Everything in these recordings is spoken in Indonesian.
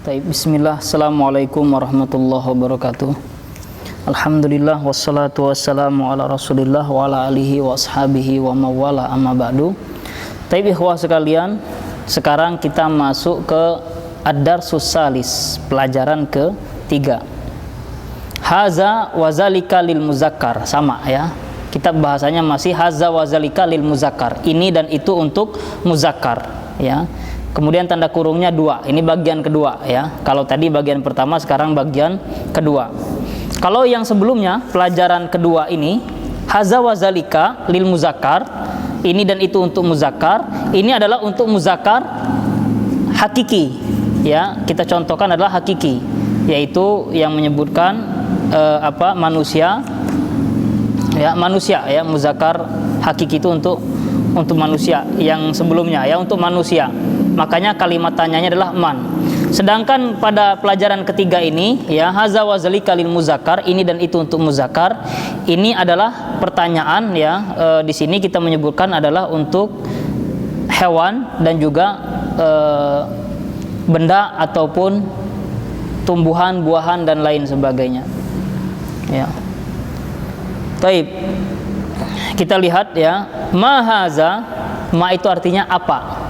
Bismillah, assalamualaikum warahmatullahi wabarakatuh. Alhamdulillah wassalatu wassalamu ala rasulillah wa ala alihi wa ashabihi wa mawala amma ba'du. Ikhwah sekalian, sekarang kita masuk ke ad-darsus salis, pelajaran ke-3. Haza wa zalika lil muzakkar, sama ya. Kitab bahasanya masih haza wa zalika lil muzakkar. Ini dan itu untuk muzakkar ya. Kemudian tanda kurungnya 2. Ini bagian kedua ya. Kalau tadi bagian pertama, sekarang bagian kedua. Kalau yang sebelumnya pelajaran kedua ini haza wa zalika lil muzakkar, ini dan itu untuk muzakkar. Ini adalah untuk muzakkar hakiki ya. Kita contohkan adalah hakiki, yaitu yang menyebutkan manusia ya, manusia ya. Muzakkar hakiki itu untuk manusia. Yang sebelumnya ya untuk manusia. Makanya kalimat tanyanya adalah man. Sedangkan pada pelajaran ketiga ini ya, haza wa zalika lil muzakkar, ini dan itu untuk muzakkar. Ini adalah pertanyaan ya. Di sini kita menyebutkan adalah untuk hewan dan juga benda ataupun tumbuhan, buahan dan lain sebagainya. Ya. Baik. Kita lihat ya, ma haza, ma itu artinya apa?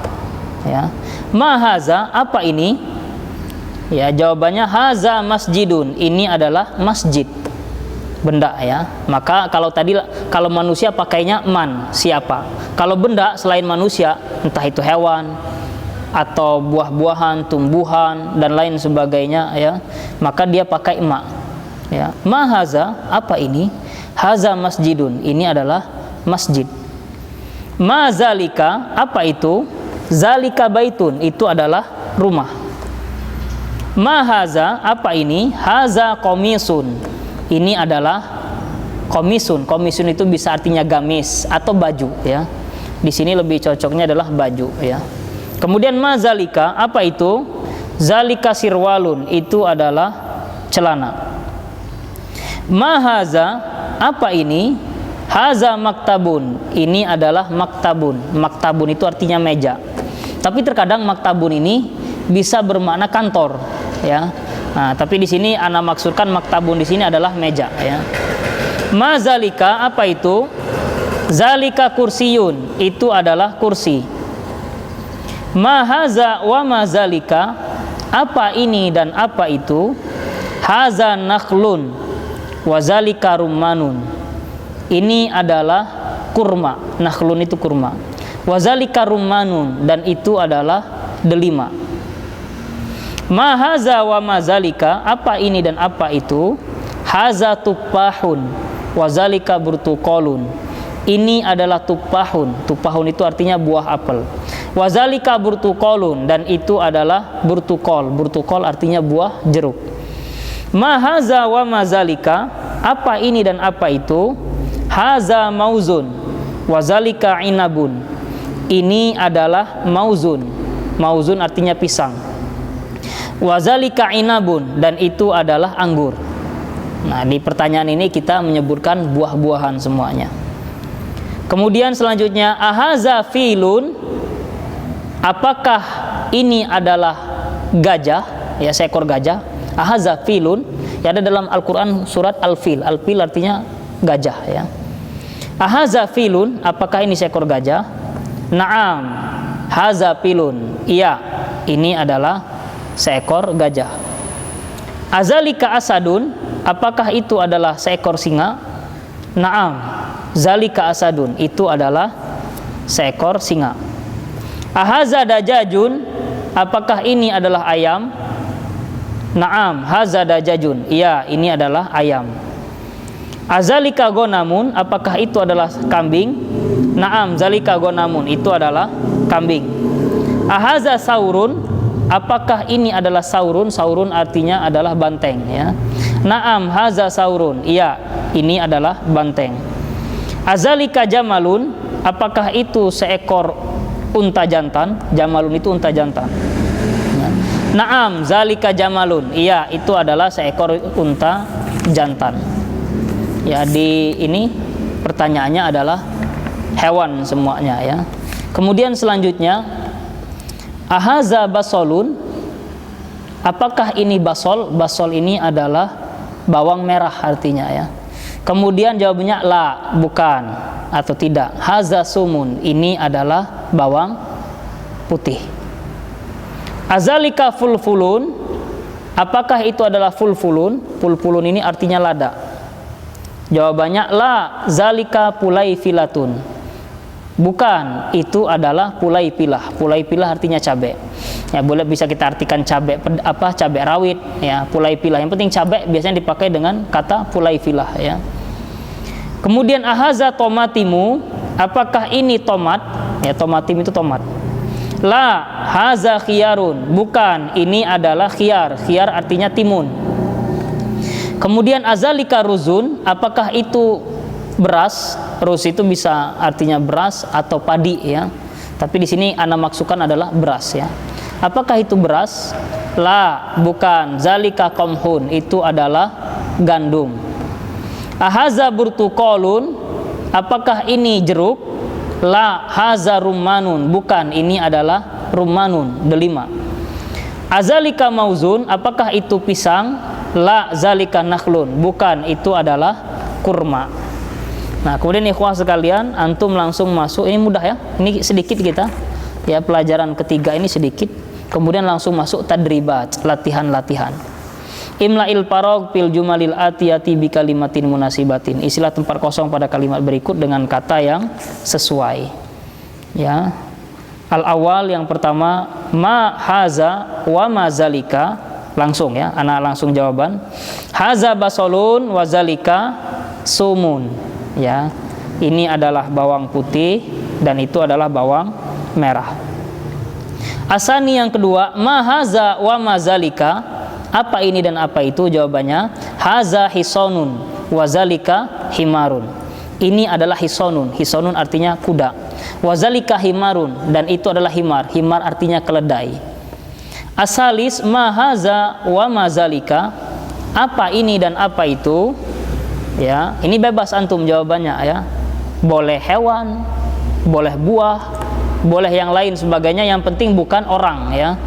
Ya. Ma haza, apa ini? Ya, jawabannya haza masjidun, ini adalah masjid, benda ya. Maka kalau tadi kalau manusia pakainya man, siapa? Kalau benda selain manusia, entah itu hewan atau buah-buahan, tumbuhan dan lain sebagainya ya, maka dia pakai ma. Ya. Ma haza, apa ini? Haza masjidun, ini adalah masjid. Ma zalika, apa itu? Zalika baitun, itu adalah rumah. Ma haza, apa ini? Haza komisun, ini adalah komisun. Komisun itu bisa artinya gamis atau baju ya. Di sini lebih cocoknya adalah baju ya. Kemudian ma zalika, apa itu? Zalika sirwalun, itu adalah celana. Ma haza, apa ini? Haza maktabun, ini adalah maktabun. Maktabun itu artinya meja. Tapi terkadang maktabun ini bisa bermakna kantor ya. Nah, tapi di sini ana maksudkan maktabun di sini adalah meja ya. Ma zalika, apa itu? Zalika kursiyun, itu adalah kursi. Ma haza wa ma zalika, apa ini dan apa itu? Haza nakhlun wa zalika rummanun, ini adalah kurma. Nakhlun itu kurma. Wazalika rummanun, dan itu adalah delima. Ma haza wa ma zalika, apa ini dan apa itu? Haza tupahun wazalika burtukolun, ini adalah tupahun. Tupahun itu artinya buah apel. Wazalika burtukolun, dan itu adalah burtukol. Burtukol artinya buah jeruk. Ma haza wa ma zalika, apa ini dan apa itu? Haza mauzun wazalika inabun, ini adalah mauzun. Mauzun artinya pisang. Wazalika inabun, dan itu adalah anggur. Nah, di pertanyaan ini kita menyebutkan buah-buahan semuanya. Kemudian selanjutnya, ahaza filun, apakah ini adalah gajah ya, seekor gajah. Ahaza filun, ya, ada dalam Al-Quran surat Al-Fil. Al-Fil artinya gajah ya. Ahaza filun, apakah ini seekor gajah? Naam, haza filun, iya, ini adalah seekor gajah. Azalika asadun, apakah itu adalah seekor singa? Naam, zalika asadun, itu adalah seekor singa. Ahaza dajajun, apakah ini adalah ayam? Naam, haza dajajun, iya, ini adalah ayam. Azalika gonamun, apakah itu adalah kambing? Naam, zalika gonamun, itu adalah kambing. Ahaza saurun, apakah ini adalah saurun? Saurun artinya adalah banteng ya. Naam, haza saurun, iya, ini adalah banteng. Azalika jamalun, apakah itu seekor unta jantan? Jamalun itu unta jantan. Naam, zalika jamalun, iya, itu adalah seekor unta jantan. Ya, di ini pertanyaannya adalah hewan semuanya ya. Kemudian selanjutnya, ahaza basolun, Apakah ini basol? Basol ini adalah bawang merah artinya ya. Kemudian jawabannya la, bukan atau tidak. Haza sumun, ini adalah bawang putih. Azalika fulfulun, apakah itu adalah fulfulun? Fulfulun ini artinya lada. Jawabannya la, zalika pulaifilatun. Bukan, itu adalah pulaifilah. Pulaifilah artinya cabai. Ya, boleh bisa kita artikan cabai cabai rawit ya, pulaifilah. Yang penting cabai biasanya dipakai dengan kata pulaifilah ya. Kemudian ahaza tomatimu, apakah ini tomat? Ya, tomatim itu tomat. La, haza khiyarun, bukan, ini adalah khiyar. Khiyar artinya timun. Kemudian azalika ruzun, apakah itu beras? Ruz itu bisa artinya beras atau padi ya. Tapi di sini ana maksudkan adalah beras ya. Apakah itu beras? La, bukan, zalika qamhun, itu adalah gandum. Ahaza burtuqalun, apakah ini jeruk? La, haza rummanun, bukan, ini adalah rummanun, delima. Azalika mauzun, apakah itu pisang? La, zalika nakhlun, bukan, itu adalah kurma. Nah, kemudian ikhwah sekalian, antum langsung masuk, ini mudah ya, ini sedikit kita ya, pelajaran ketiga ini sedikit. Kemudian langsung masuk tadribat, latihan-latihan. Imla'il parog fil jumalil atiyati bi kalimatin munasibatin. Isilah tempat kosong pada kalimat berikut dengan kata yang sesuai. Ya. Al-awwal yang pertama, ma haza wa ma zalika. Langsung ya, anak langsung jawaban. Haza basolun wa zalika sumun. Ya. Ini adalah bawang putih dan itu adalah bawang merah. Asani yang kedua, ma haza wa ma zalika. Apa ini dan apa itu? Jawabannya haza hisonun wazalika himarun. Ini adalah hisonun. Hisonun artinya kuda. Wazalika himarun, dan itu adalah himar. Himar artinya keledai. Asalis ma haza wa ma zalika. Apa ini dan apa itu? Ya, ini bebas antum jawabannya ya. Boleh hewan, boleh buah, boleh yang lain sebagainya, yang penting bukan orang ya.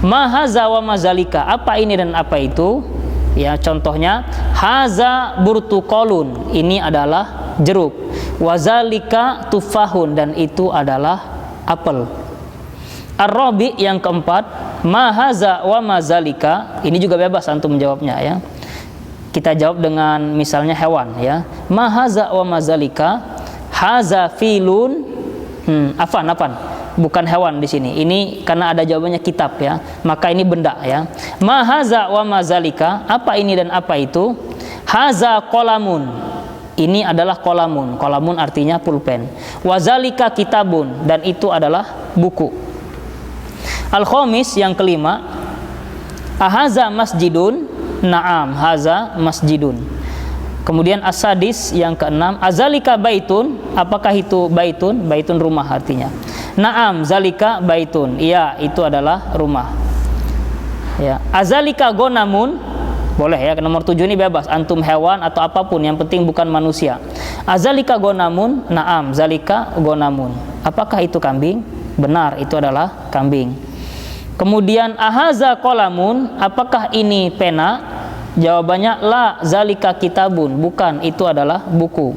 Ma haza wa ma zalika, apa ini dan apa itu? Ya, contohnya haza burtuqalun, ini adalah jeruk. Wa zalika tufahun, dan itu adalah apel. Ar-rabi yang keempat, ma haza wa ma zalika, ini juga bebas antum menjawabnya ya. Kita jawab dengan misalnya hewan ya. Ma haza wa ma zalika, haza filun, afan. Bukan hewan di sini. Ini karena ada jawabannya kitab ya. Maka ini benda ya. Ma haza wa ma zalika, apa ini dan apa itu? Haza qalamun. Ini adalah qalamun. Qalamun artinya pulpen. Wa zalika kitabun, dan itu adalah buku. Al-khamis yang kelima, ahaza masjidun? Na'am, haza masjidun. Kemudian as-sadis yang keenam, azalika baitun, apakah itu baitun? Baitun rumah artinya. Naam, zalika baitun, iya itu adalah rumah. Ya, azalika gonamun, boleh ya. Nomor 7 ini bebas, antum hewan atau apapun, yang penting bukan manusia. Azalika gonamun, naam, zalika gonamun. Apakah itu kambing? Benar, itu adalah kambing. Kemudian ahaza qalamun, apakah ini pena? Jawabannya la, zalika kitabun, bukan, itu adalah buku.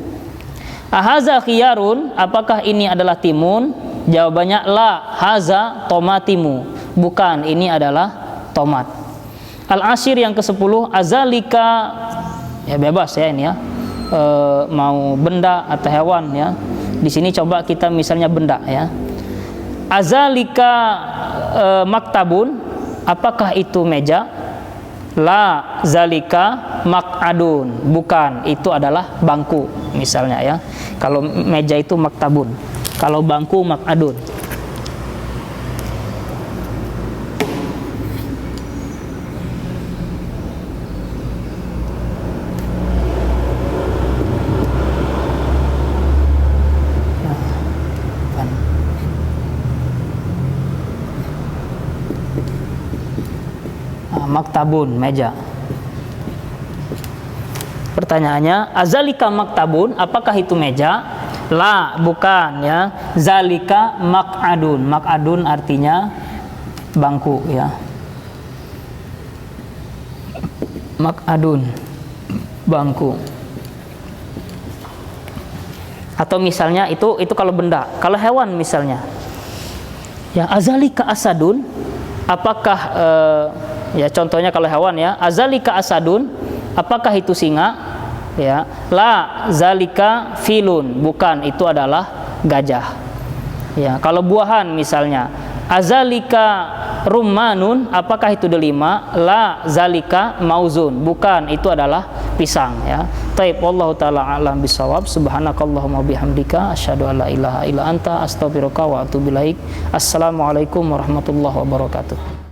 Ahaza khiyarun, apakah ini adalah timun? Jawabannya la, haza tomatimu, bukan, ini adalah tomat. Al-ashir yang ke-10, azalika, ya bebas ya ini ya, mau benda atau hewan ya. Di sini coba kita misalnya benda ya. Azalika maktabun, apakah itu meja? La, zalika mak'adun, bukan, itu adalah bangku misalnya ya. Kalau meja itu maktabun, kalau bangku mak'adun. Maktabun, meja. Pertanyaannya, azalika maktabun, apakah itu meja? La, bukan ya. Zalika mak'adun. Mak'adun artinya bangku ya. Mak'adun, bangku. Atau misalnya itu kalau benda. Kalau hewan misalnya, ya azalika asadun, apakah ya contohnya kalau hewan ya, azalika asadun, apakah itu singa? Ya, la zalika filun, bukan, itu adalah gajah. Ya, kalau buahan misalnya, azalika rummanun, apakah itu delima? La zalika mauzun, bukan, itu adalah pisang. Ya, taib, wallahu taala alam bisawab. Subhanakallahumma bihamdika asyhadu an la ilaha illa anta astaghfiruka wa atubu ilaik. Assalamualaikum warahmatullahi wabarakatuh.